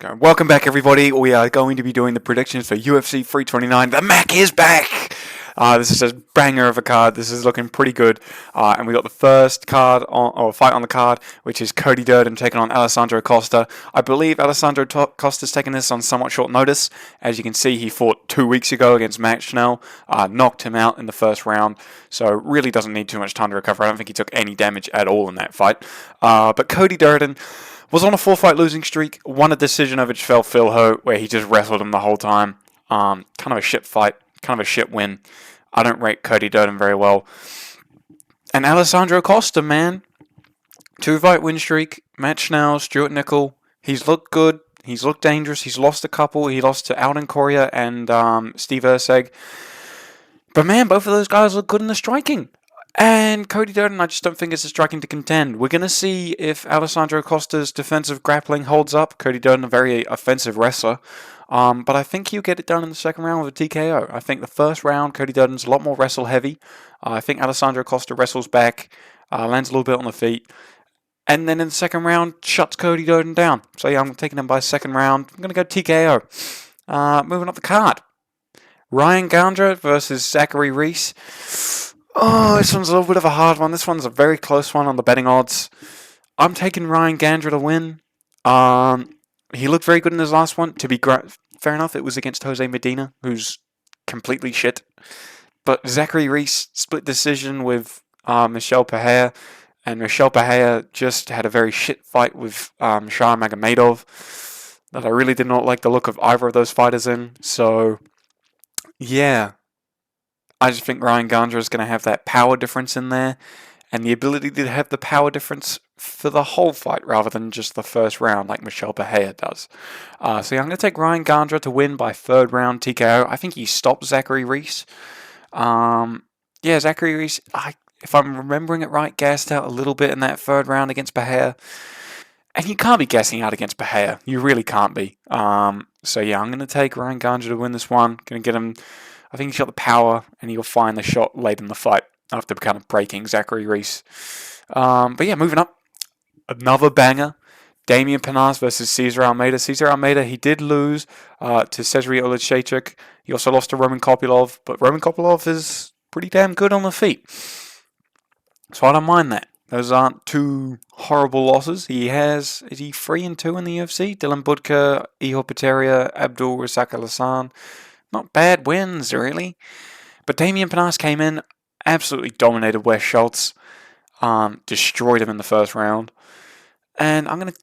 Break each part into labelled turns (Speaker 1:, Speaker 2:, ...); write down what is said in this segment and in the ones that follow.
Speaker 1: Welcome back, everybody. We are going to be doing the predictions for UFC 329. The Mac is back! This is a banger of a card. This is looking pretty good. And we got the first fight on the card, which is Cody Durden taking on Alessandro Costa. I believe Alessandro Costa's taking this on somewhat short notice. As you can see, he fought 2 weeks ago against Max Schnell, knocked him out in the first round, so really doesn't need too much time to recover. I don't think he took any damage at all in that fight. But Cody Durden was on a 4-fight losing streak, won a decision over Phil Ho, where he just wrestled him the whole time. Kind of a shit fight, kind of a shit win. I don't rate Cody Durden very well. And Alessandro Costa, man, 2-fight win streak, Matt Schnell, Stuart Nickel. He's looked good, he's looked dangerous, he's lost a couple. He lost to Alden Correa and Steve Erceg. But man, both of those guys look good in the striking. And Cody Durden, I just don't think it's a striking to contend. We're going to see if Alessandro Costa's defensive grappling holds up. Cody Durden, a very offensive wrestler. But I think he'll get it done in the second round with a TKO. I think the first round, Cody Durden's a lot more wrestle heavy. I think Alessandro Costa wrestles back, lands a little bit on the feet. And then in the second round, shuts Cody Durden down. So yeah, I'm taking him by second round. I'm going to go TKO. Moving up the card. Ryan Gandra versus Zachary Reese. Oh, this one's a little bit of a hard one. This one's a very close one on the betting odds. I'm taking Ryan Gandra to win. He looked very good in his last one. To be fair enough, it was against Jose Medina, who's completely shit. But Zachary Reese split decision with Michel Pereira, and Michel Pereira just had a very shit fight with Shah Magomedov that I really did not like the look of either of those fighters in. So, yeah. I just think Ryan Gandra is going to have that power difference in there and the ability to have the power difference for the whole fight rather than just the first round like Michel Pereira does. So yeah, I'm going to take Ryan Gandra to win by third round TKO. I think he stopped Zachary Reese. Zachary Reese, if I'm remembering it right, gassed out a little bit in that third round against Pereira. And you can't be gassing out against Pereira. You really can't be. So yeah, I'm going to take Ryan Gandra to win this one. Going to get him... I think he's got the power, and he'll find the shot late in the fight after kind of breaking Zachary Reese. But yeah, moving up. Another banger. Damian Panas versus Cesar Almeida. Cesar Almeida, he did lose to Cezary Olajszczyk. He also lost to Roman Kopylov, but Roman Kopylov is pretty damn good on the feet. So I don't mind that. Those aren't two horrible losses. Is he 3-2 in the UFC? Dylan Budka, Ihor Peteria, Abdul Razak Alasan. Not bad wins, really. But Damian Panas came in, absolutely dominated Wes Schultz, destroyed him in the first round. And I'm going to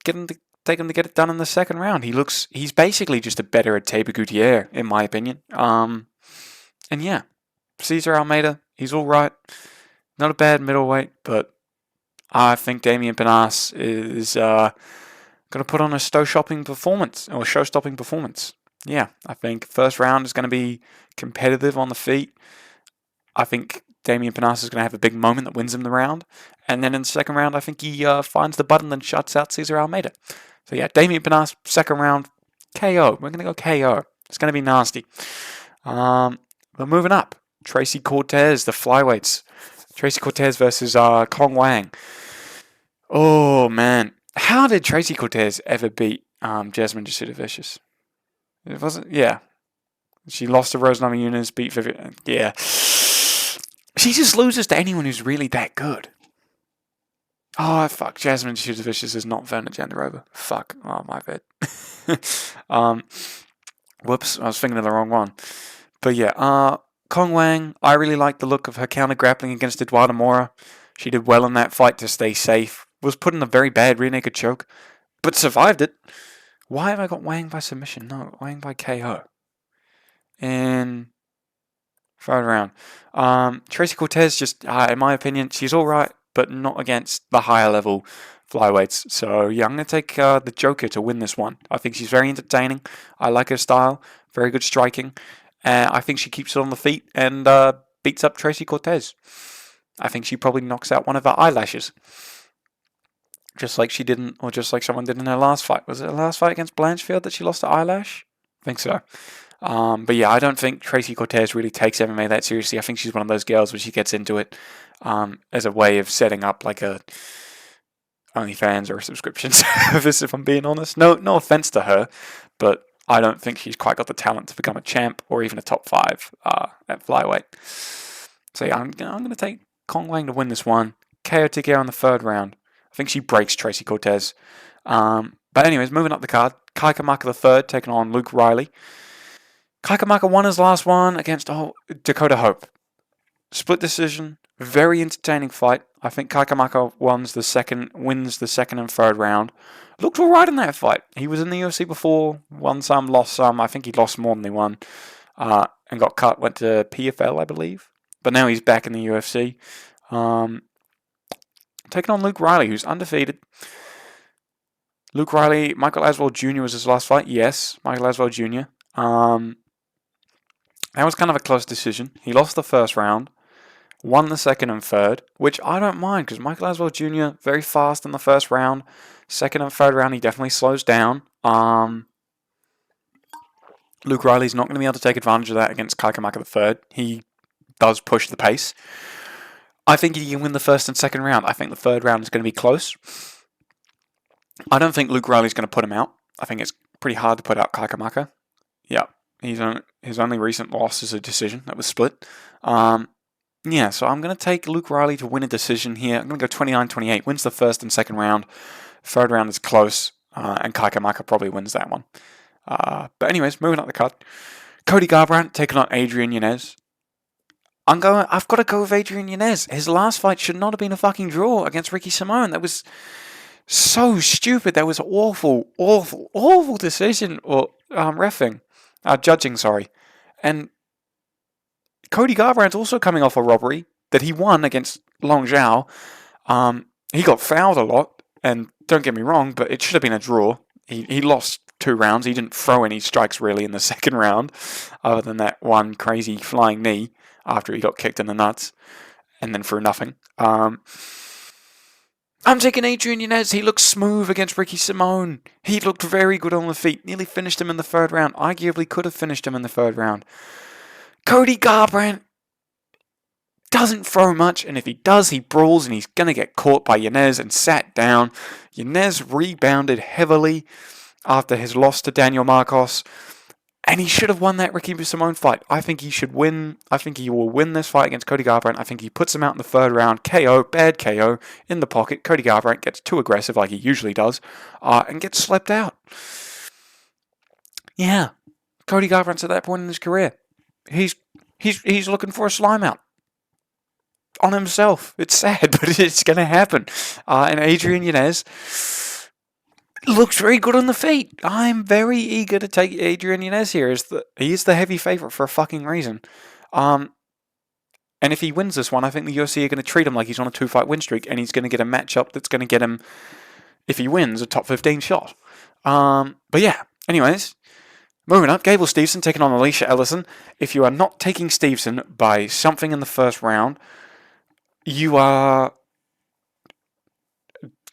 Speaker 1: take him to get it done in the second round. He's basically just a better Tabor Gutierrez, in my opinion. And yeah, Cesar Almeida, he's all right. Not a bad middleweight, but I think Damian Panas is going to put on a show-stopping performance. Yeah, I think first round is going to be competitive on the feet. I think Damian Panas is going to have a big moment that wins him the round. And then in the second round, I think he finds the button and shuts out Cesar Almeida. So yeah, Damian Panas, second round, KO. We're going to go KO. It's going to be nasty. We're moving up. Tracy Cortez, the flyweights. Tracy Cortez versus Kong Wang. Oh, man. How did Tracy Cortez ever beat Jasmine Jasudavicius? It wasn't, yeah. She lost to Rose Namajunas, beat Vivian. Yeah. She just loses to anyone who's really that good. Oh, fuck. Jasmine Jasudavicius is not Verna Jandarova. Fuck. Oh, my bad. Whoops. I was thinking of the wrong one. But yeah, Kong Wang, I really like the look of her counter grappling against Eduarda Mora. She did well in that fight to stay safe. Was put in a very bad rear naked choke, but survived it. Why have I got Wang by submission? No, Wang by KO. In third round. Tracy Cortez, just, in my opinion, she's alright, but not against the higher level flyweights. So, yeah, I'm going to take the Joker to win this one. I think she's very entertaining. I like her style. Very good striking. I think she keeps it on the feet and beats up Tracy Cortez. I think she probably knocks out one of her eyelashes. Just like she didn't, or just like someone did in her last fight. Was it her last fight against Blanchfield that she lost her eyelash? I think so. But yeah, I don't think Tracy Cortez really takes MMA that seriously. I think she's one of those girls where she gets into it as a way of setting up like a OnlyFans or a subscription service, if I'm being honest. No offense to her, but I don't think she's quite got the talent to become a champ or even a top 5 at flyweight. So yeah, I'm going to take Kong Wang to win this one. KO TKO in the 3rd round. I think she breaks Tracy Cortez. But anyways, moving up the card, Kai Kamaka III taking on Luke Riley. Kai Kamaka won his last one against Dakota Hope. Split decision, very entertaining fight. I think Kai Kamaka wins the second and 3rd round. Looked alright in that fight. He was in the UFC before, won some, lost some. I think he lost more than he won. And got cut, went to PFL, I believe. But now he's back in the UFC. Taking on Luke Riley, who's undefeated. Luke Riley, Michael Aswell Jr. was his last fight. Yes, Michael Aswell Jr. That was kind of a close decision. He lost the 1st round, won the 2nd and 3rd, which I don't mind because Michael Aswell Jr. very fast in the 1st round. 2nd and 3rd round, he definitely slows down. Luke Riley's not going to be able to take advantage of that against Kai Kamaka III. He does push the pace. I think he can win the 1st and 2nd round. I think the 3rd round is going to be close. I don't think Luke Riley's going to put him out. I think it's pretty hard to put out Kai Kamaka. Yeah, his only recent loss is a decision that was split. Yeah, so I'm going to take Luke Riley to win a decision here. I'm going to go 29-28. Wins the 1st and 2nd round. 3rd round is close, and Kai Kamaka probably wins that one. But anyways, moving up the card. Cody Garbrandt taking on Adrian Yanez. I've got to go with Adrian Yanez. His last fight should not have been a fucking draw against Ricky Simone. That was so stupid. That was awful decision or reffing, judging. Sorry, and Cody Garbrandt's also coming off a robbery that he won against Long Zhao. He got fouled a lot, and don't get me wrong, but it should have been a draw. He lost 2 rounds. He didn't throw any strikes really in the 2nd round, other than that one crazy flying knee after he got kicked in the nuts, and then threw nothing. I'm taking Adrian Yanez. He looked smooth against Ricky Simone. He looked very good on the feet. Nearly finished him in the 3rd round. Arguably could have finished him in the 3rd round. Cody Garbrandt doesn't throw much, and if he does, he brawls, and he's going to get caught by Yanez and sat down. Yanez rebounded heavily after his loss to Daniel Marcos, and he should have won that Ricky Simone fight. I think he should win. I think he will win this fight against Cody Garbrandt. I think he puts him out in the 3rd round. KO, bad KO, in the pocket. Cody Garbrandt gets too aggressive like he usually does, and gets slept out. Yeah, Cody Garbrandt's at that point in his career. He's looking for a slime out on himself. It's sad, but it's going to happen. And Adrian Yanez looks very good on the feet. I'm very eager to take Adrian Yanez here. He is the heavy favourite for a fucking reason. And if he wins this one, I think the UFC are going to treat him like he's on a 2-fight win streak, and he's going to get a matchup that's going to get him, if he wins, a top 15 shot. But yeah, anyways, moving up, Gable Steveson taking on Alicia Ellison. If you are not taking Steveson by something in the 1st round, you are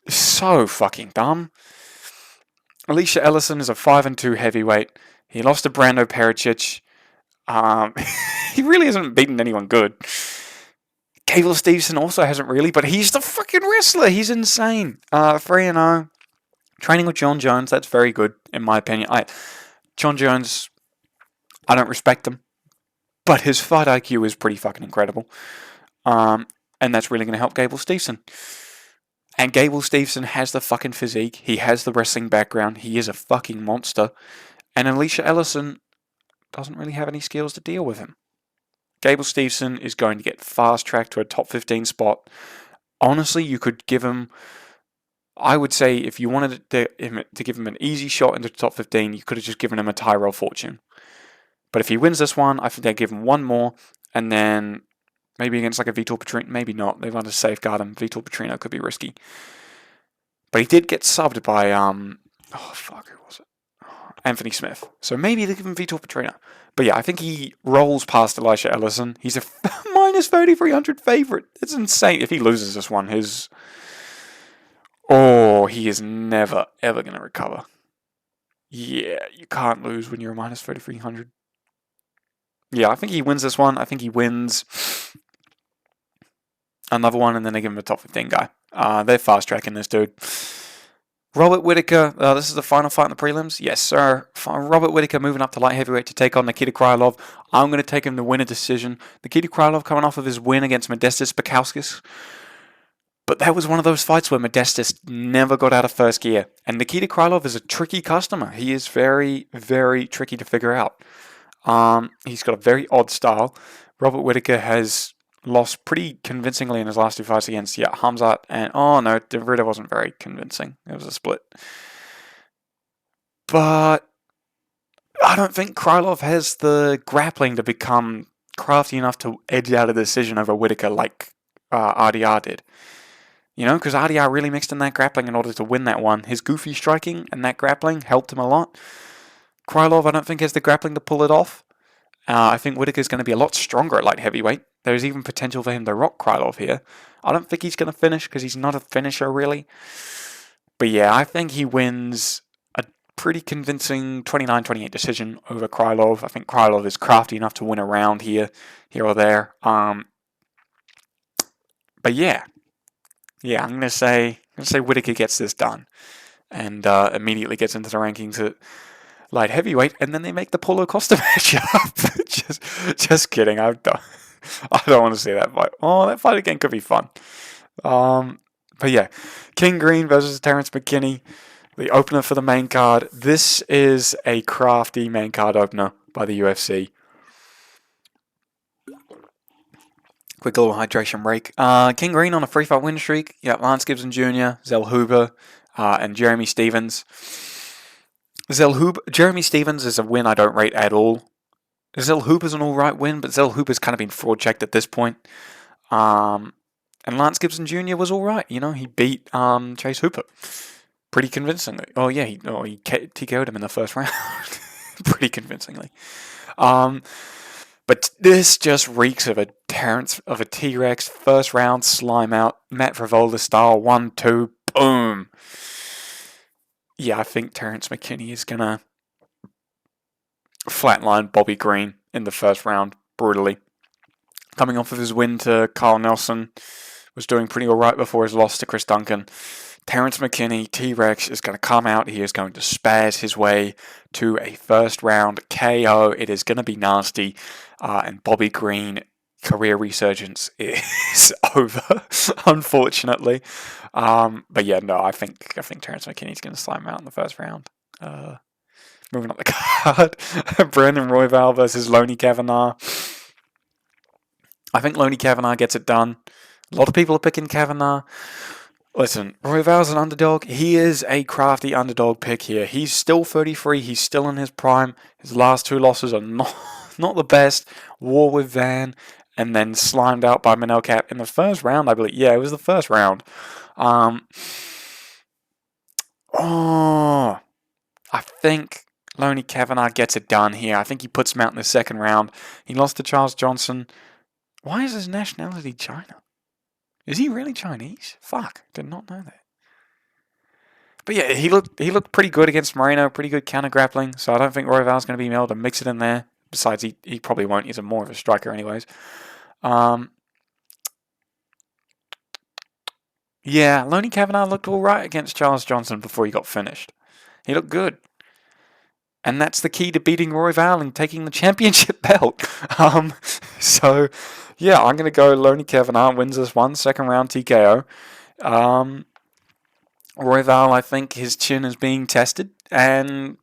Speaker 1: so fucking dumb. Alicia Ellison is a 5-2 heavyweight. He lost to Brando Pericic. He really hasn't beaten anyone good. Gable Steveson also hasn't really, but he's the fucking wrestler. He's insane. 3-0. Training with John Jones, that's very good, in my opinion. John Jones, I don't respect him, but his fight IQ is pretty fucking incredible. And that's really going to help Gable Steveson. And Gable Steveson has the fucking physique. He has the wrestling background. He is a fucking monster. And Alicia Ellison doesn't really have any skills to deal with him. Gable Steveson is going to get fast-tracked to a top 15 spot. Honestly, you could give him... I would say if you wanted to give him an easy shot into the top 15, you could have just given him a Tyrell Fortune. But if he wins this one, I think they give him one more, and then maybe against like a Vitor Petrino, maybe not. They want to safeguard him. Vitor Petrino could be risky. But he did get subbed by, who was it? Anthony Smith. So maybe they give him Vitor Petrino. But yeah, I think he rolls past Alicia Ellison. He's a minus 3,300 favorite. It's insane. If he loses this one, he is never, ever going to recover. Yeah, you can't lose when you're a minus 3,300. Yeah, I think he wins this one. I think he wins another one, and then they give him a top 15 guy. They're fast-tracking this dude. Robert Whittaker, this is the final fight in the prelims? Yes, sir. Robert Whittaker moving up to light heavyweight to take on Nikita Krylov. I'm going to take him to win a decision. Nikita Krylov coming off of his win against Modestas Bukauskas. But that was one of those fights where Modestas never got out of first gear. And Nikita Krylov is a tricky customer. He is very, very tricky to figure out. He's got a very odd style. Robert Whittaker has lost pretty convincingly in his last two fights against Hamzat and Derrida wasn't very convincing. It was a split. But I don't think Krylov has the grappling to become crafty enough to edge out a decision over Whittaker like RDR did. Because RDR really mixed in that grappling in order to win that one. His goofy striking and that grappling helped him a lot. Krylov, I don't think, has the grappling to pull it off. I think Whittaker's going to be a lot stronger at light heavyweight. There's even potential for him to rock Krylov here. I don't think he's going to finish because he's not a finisher, really. But yeah, I think he wins a pretty convincing 29-28 decision over Krylov. I think Krylov is crafty enough to win a round here or there. But yeah, I'm going to say Whittaker gets this done and immediately gets into the rankings at light heavyweight, and then they make the Paulo Costa matchup. just kidding. I don't want to see that fight. Oh, that fight again could be fun. But yeah, King Green versus Terrence McKinney, the opener for the main card. This is a crafty main card opener by the UFC. Quick little hydration break. King Green on a 3-fight win streak. Yeah, Lance Gibson Jr., Zell Huber, and Jeremy Stephens. Jeremy Stephens is a win I don't rate at all. Zell Hooper's an alright win, but Zell Hooper's kind of been fraud checked at this point. And Lance Gibson Jr. was alright. He beat Chase Hooper pretty convincingly. Oh yeah, he TKO'd him in the first round pretty convincingly. But this just reeks of a T-Rex first round slime out, Matt Frivola style 1-2, boom. Yeah, I think Terrence McKinney is going to flatline Bobby Green in the first round, brutally. Coming off of his win to Carl Nelson, was doing pretty alright before his loss to Chris Duncan. Terrence McKinney, T-Rex, is going to come out. He is going to spaz his way to a first round KO. It is going to be nasty. And Bobby Green, career resurgence is over, unfortunately. But yeah, no, I think Terrence McKinney's going to slime him out in the first round. Moving up the card, Brandon Royval versus Loney Kavanagh. I think Loney Kavanagh gets it done. A lot of people are picking Kavanagh. Listen, Royval's an underdog. He is a crafty underdog pick here. He's still 33. He's still in his prime. His last two losses are not the best. War with Van, and then slimed out by Manel Cap in the first round, I believe. Yeah, it was the first round. I think Loney Kavanagh gets it done here. I think he puts him out in the second round. He lost to Charles Johnson. Why is his nationality China? Is he really Chinese? Fuck, did not know that. But yeah, he looked pretty good against Moreno, pretty good counter grappling. So I don't think Royval's going to be able to mix it in there. Besides, he probably won't. He's more of a striker anyways. Yeah, Loney Kavanagh looked all right against Charles Johnson before he got finished. He looked good. And that's the key to beating Royval and taking the championship belt. So, yeah, I'm going to go Loney Kavanagh wins this one, second round TKO. Royval, I think his chin is being tested, and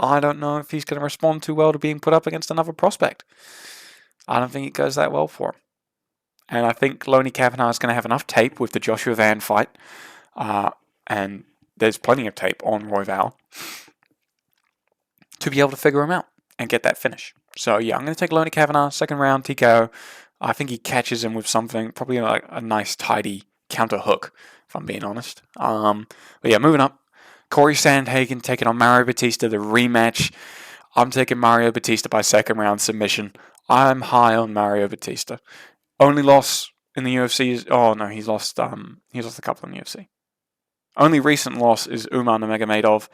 Speaker 1: I don't know if he's going to respond too well to being put up against another prospect. I don't think it goes that well for him. And I think Loney Kavanagh is going to have enough tape with the Joshua Van fight, and there's plenty of tape on Royval to be able to figure him out and get that finish. So yeah, I'm going to take Loney Kavanagh, second round TKO. I think he catches him with something, probably like a nice tidy counter hook, if I'm being honest. But yeah, moving up. Corey Sandhagen taking on Mario Batista, the rematch. I'm taking Mario Batista by second round submission. I'm high on Mario Batista. Only loss in the UFC is... Oh, no, he's lost a couple in the UFC. Only recent loss is Umar Nurmagomedov.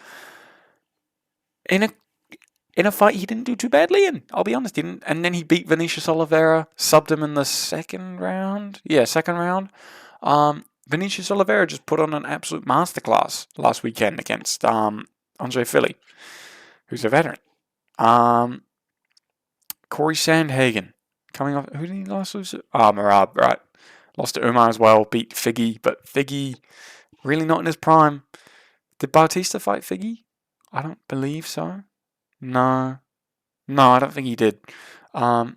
Speaker 1: In a fight he didn't do too badly in, I'll be honest. Didn't. And then he beat Vinicius Oliveira, subbed him in the second round. Yeah, second round. Vinicius Oliveira just put on an absolute masterclass last weekend against Andre Philly, who's a veteran. Corey Sandhagen coming off. Who did he last lose to? Marab, right. Lost to Umar as well. Beat Figgy, but Figgy really not in his prime. Did Bautista fight Figgy? I don't believe so. No, I don't think he did. Um,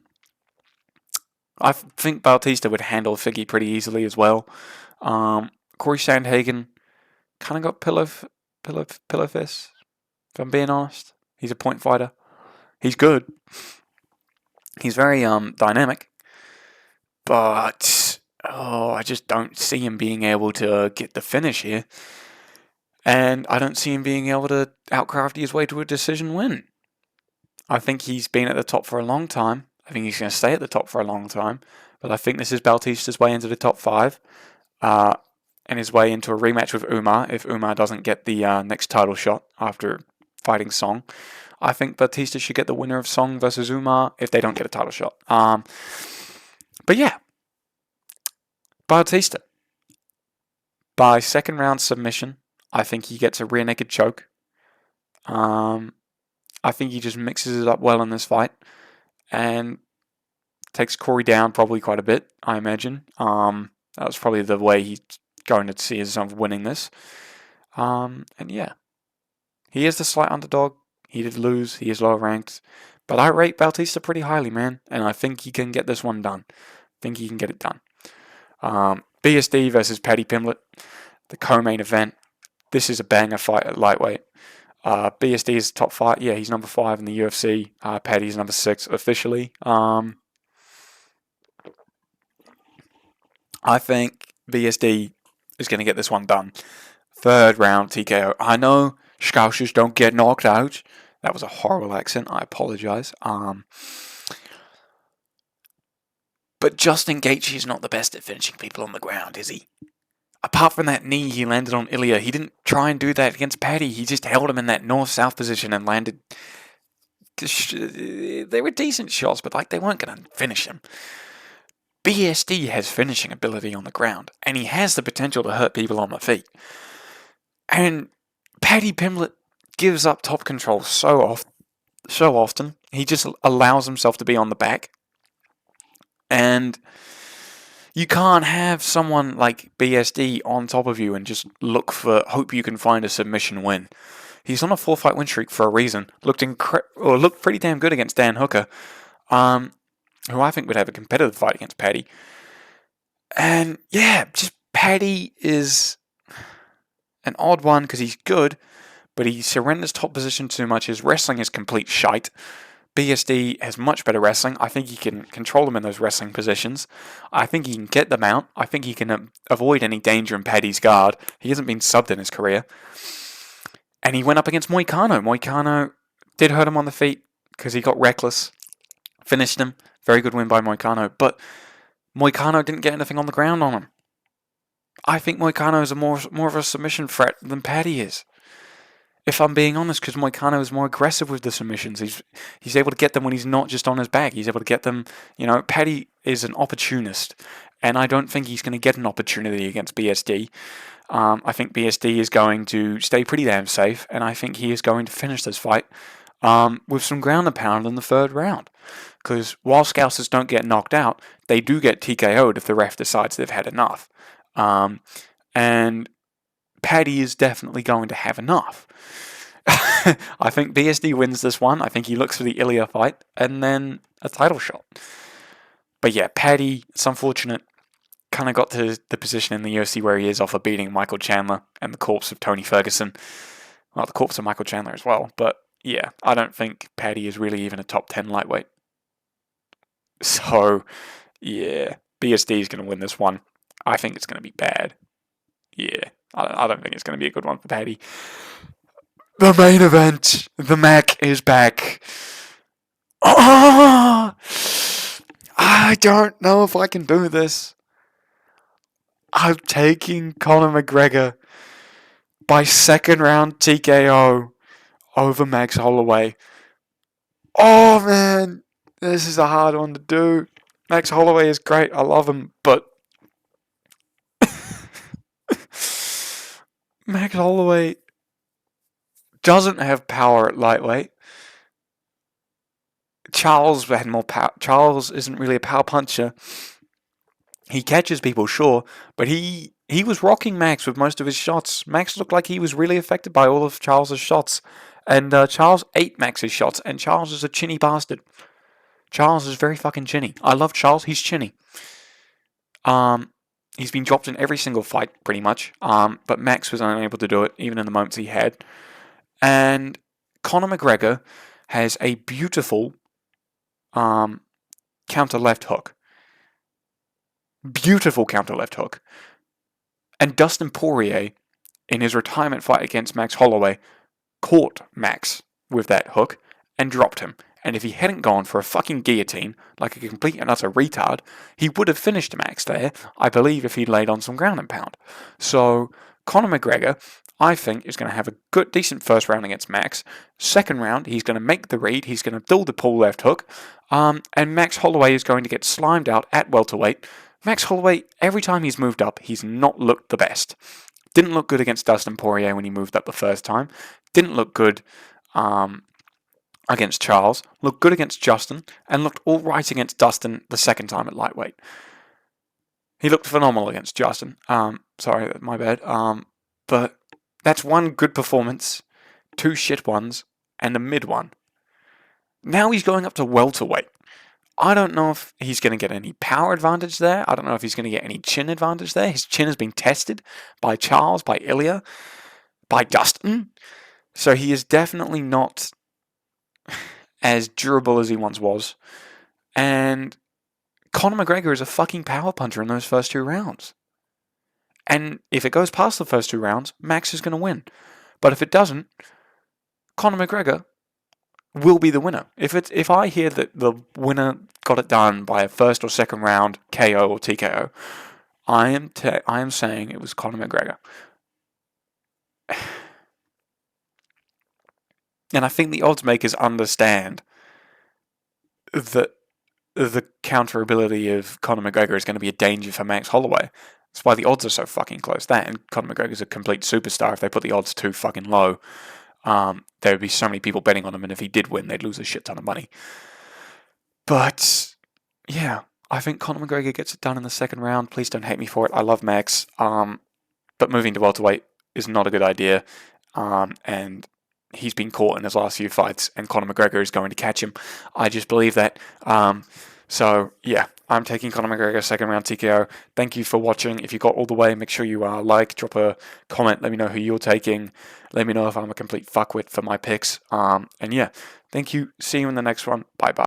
Speaker 1: I think Bautista would handle Figgy pretty easily as well. Corey Sandhagen kind of got pillow fist. If I'm being honest, he's a point fighter. He's good. He's very dynamic, but I just don't see him being able to get the finish here, and I don't see him being able to outcraft his way to a decision win. I think he's been at the top for a long time. I think he's going to stay at the top for a long time, but I think this is Bautista's way into the top 5. And his way into a rematch with Umar if Umar doesn't get the next title shot after fighting Song. I think Bautista should get the winner of Song versus Umar if they don't get a title shot. But yeah, Bautista. By second round submission, I think he gets a rear naked choke. I think he just mixes it up well in this fight and takes Corey down probably quite a bit, I imagine. That was probably the way he's going to see himself winning this. And yeah, he is the slight underdog. He did lose. He is lower ranked. But I rate Bautista pretty highly, man. And I think he can get this one done. I think he can get it done. BSD versus Paddy Pimblett, the co-main event. This is a banger fight at lightweight. BSD is top 5. Yeah, he's number 5 in the UFC. Paddy's number 6 officially. I think BSD is going to get this one done. Third round TKO. I know Scousers don't get knocked out. That was a horrible accent. I apologize. But Justin Gaethje is not the best at finishing people on the ground, is he? Apart from that knee he landed on Ilya, he didn't try and do that against Paddy. He just held him in that north-south position and landed. They were decent shots, but they weren't going to finish him. BSD has finishing ability on the ground, and he has the potential to hurt people on the feet. And Paddy Pimblett gives up top control so often. He just allows himself to be on the back. And you can't have someone like BSD on top of you and just hope you can find a submission win. He's on a 4-fight win streak for a reason. Looked pretty damn good against Dan Hooker, who I think would have a competitive fight against Paddy. And yeah, just Paddy is an odd one because he's good, but he surrenders top position too much. His wrestling is complete shite. BSD has much better wrestling. I think he can control them in those wrestling positions. I think he can get them out. I think he can avoid any danger in Paddy's guard. He hasn't been subbed in his career. And he went up against Moicano. Moicano did hurt him on the feet because he got reckless. Finished him. Very good win by Moicano. But Moicano didn't get anything on the ground on him. I think Moicano is more of a submission threat than Paddy is. If I'm being honest, because Moicano is more aggressive with the submissions. He's able to get them when he's not just on his back. He's able to get them, Paddy is an opportunist. And I don't think he's going to get an opportunity against BSD. I think BSD is going to stay pretty damn safe. And I think he is going to finish this fight with some ground and pound in the third round. Because while Scousers don't get knocked out, they do get TKO'd if the ref decides they've had enough. And Paddy is definitely going to have enough. I think BSD wins this one. I think he looks for the Ilya fight and then a title shot. But yeah, Paddy, it's unfortunate, kind of got to the position in the UFC where he is off of beating Michael Chandler and the corpse of Tony Ferguson. Well, the corpse of Michael Chandler as well. But yeah, I don't think Paddy is really even a top 10 lightweight. So yeah, BSD is going to win this one. I think it's going to be bad. Yeah, I don't think it's going to be a good one for Paddy. The main event. The Mac is back. Oh, I don't know if I can do this. I'm taking Conor McGregor by second round TKO over Max Holloway. Oh man, this is a hard one to do. Max Holloway is great. I love him, but Max Holloway doesn't have power at lightweight. Charles had more power. Charles isn't really a power puncher. He catches people, sure, but he was rocking Max with most of his shots. Max looked like he was really affected by all of Charles's shots, and Charles ate Max's shots. And Charles is a chinny bastard. Charles is very fucking chinny. I love Charles. He's chinny. He's been dropped in every single fight, pretty much. But Max was unable to do it, even in the moments he had. And Conor McGregor has a beautiful counter left hook. Beautiful counter left hook. And Dustin Poirier, in his retirement fight against Max Holloway, caught Max with that hook and dropped him. And if he hadn't gone for a fucking guillotine, like a complete and utter retard, he would have finished Max there, I believe, if he'd laid on some ground and pound. So, Conor McGregor, I think, is going to have a good, decent first round against Max. Second round, he's going to make the read, he's going to do the pull left hook, and Max Holloway is going to get slimed out at welterweight. Max Holloway, every time he's moved up, he's not looked the best. Didn't look good against Dustin Poirier when he moved up the first time. Didn't look good against Charles. Looked good against Justin. And looked all right against Dustin the second time at lightweight. He looked phenomenal against Justin. Sorry, my bad. But that's one good performance, two shit ones, and a mid one. Now he's going up to welterweight. I don't know if he's going to get any power advantage there. I don't know if he's going to get any chin advantage there. His chin has been tested by Charles, by Ilya, by Dustin. So he is definitely not as durable as he once was. And Conor McGregor is a fucking power puncher in those first 2 rounds. And if it goes past the first 2 rounds, Max is going to win. But if it doesn't, Conor McGregor will be the winner. If I hear that the winner got it done by a first or second round KO or TKO, I am saying it was Conor McGregor. And I think the odds makers understand that the counterability of Conor McGregor is going to be a danger for Max Holloway. That's why the odds are so fucking close. That and Conor McGregor's a complete superstar. If they put the odds too fucking low, there would be so many people betting on him, and if he did win, they'd lose a shit ton of money. But yeah, I think Conor McGregor gets it done in the second round. Please don't hate me for it. I love Max, but moving to welterweight is not a good idea. And he's been caught in his last few fights, and Conor McGregor is going to catch him. I just believe that. So yeah, I'm taking Conor McGregor second round TKO. Thank you for watching. If you got all the way, make sure you like, drop a comment, let me know who you're taking. Let me know if I'm a complete fuckwit for my picks. And yeah, thank you. See you in the next one. Bye bye.